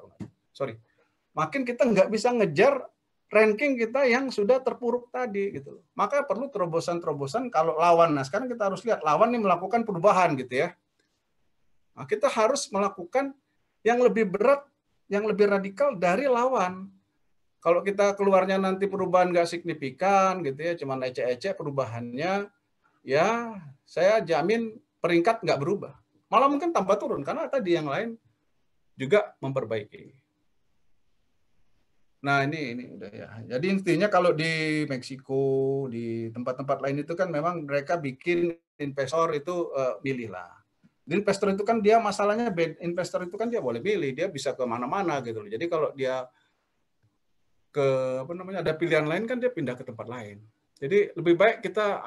Makin kita nggak bisa ngejar ranking kita yang sudah terpuruk tadi gitu. Maka perlu terobosan-terobosan kalau lawan. Nah sekarang kita harus lihat lawan ini melakukan perubahan gitu ya. Nah, kita harus melakukan yang lebih berat, yang lebih radikal dari lawan. Kalau kita keluarnya nanti perubahan nggak signifikan gitu ya, cuma ecek-ecek perubahannya, ya saya jamin peringkat nggak berubah. Malah mungkin tambah turun karena tadi yang lain juga memperbaiki. Nah ini udah ya. Jadi intinya kalau di Meksiko, di tempat-tempat lain itu kan memang mereka bikin investor itu milih lah. Investor itu kan dia masalahnya, investor itu kan dia boleh pilih, dia bisa ke mana-mana gitu loh. Jadi kalau dia ke ada pilihan lain kan dia pindah ke tempat lain. Jadi lebih baik kita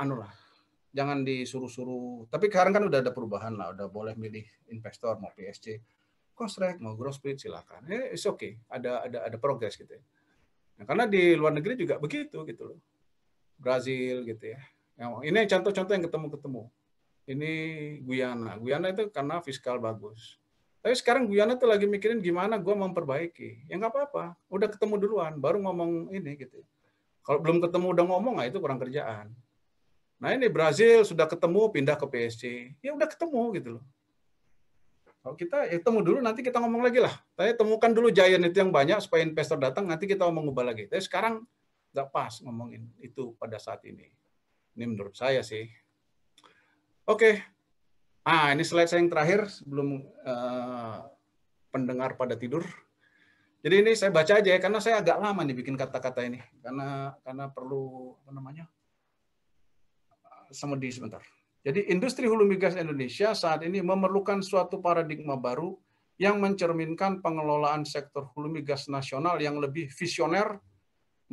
jangan disuruh-suruh. Tapi sekarang kan udah ada perubahan lah, udah boleh milih investor mau PSC, Kosrek, mau growth split silakan. It's okay, ada progres gitu ya. Nah, karena di luar negeri juga begitu gitu loh. Brazil gitu ya. Ini contoh-contoh yang ketemu-ketemu. Ini Guyana itu karena fiskal bagus. Tapi sekarang Guyana tuh lagi mikirin gimana gue memperbaiki. Ya nggak apa-apa, udah ketemu duluan, baru ngomong ini gitu. Kalau belum ketemu udah ngomong, itu kurang kerjaan. Nah ini Brazil sudah ketemu, pindah ke PSG. Ya udah ketemu gitu loh. Kalau kita temu dulu, nanti kita ngomong lagi lah. Saya temukan dulu giant itu yang banyak supaya investor datang, nanti kita ngomong ubah lagi. Tapi sekarang nggak pas ngomongin itu pada saat ini. Ini menurut saya sih. Oke. Ini slide saya yang terakhir sebelum pendengar pada tidur. Jadi ini saya baca aja ya, karena saya agak lama nih bikin kata-kata ini. Karena perlu semedi sebentar. Jadi industri hulu migas Indonesia saat ini memerlukan suatu paradigma baru yang mencerminkan pengelolaan sektor hulu migas nasional yang lebih visioner,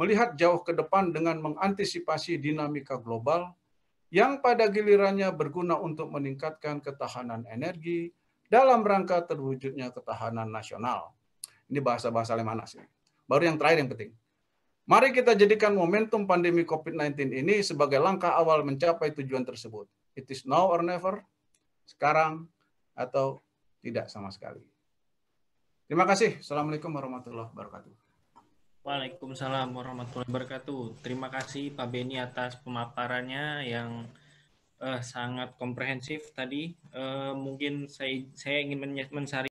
melihat jauh ke depan dengan mengantisipasi dinamika global, yang pada gilirannya berguna untuk meningkatkan ketahanan energi dalam rangka terwujudnya ketahanan nasional. Ini bahasa-bahasa Lemanas. Baru yang terakhir yang penting. Mari kita jadikan momentum pandemi COVID-19 ini sebagai langkah awal mencapai tujuan tersebut. It is now or never, sekarang atau tidak sama sekali. Terima kasih. Assalamualaikum warahmatullahi wabarakatuh. Waalaikumsalam warahmatullahi wabarakatuh. Terima kasih Pak Beni atas pemaparannya yang sangat komprehensif tadi. Mungkin saya ingin mensari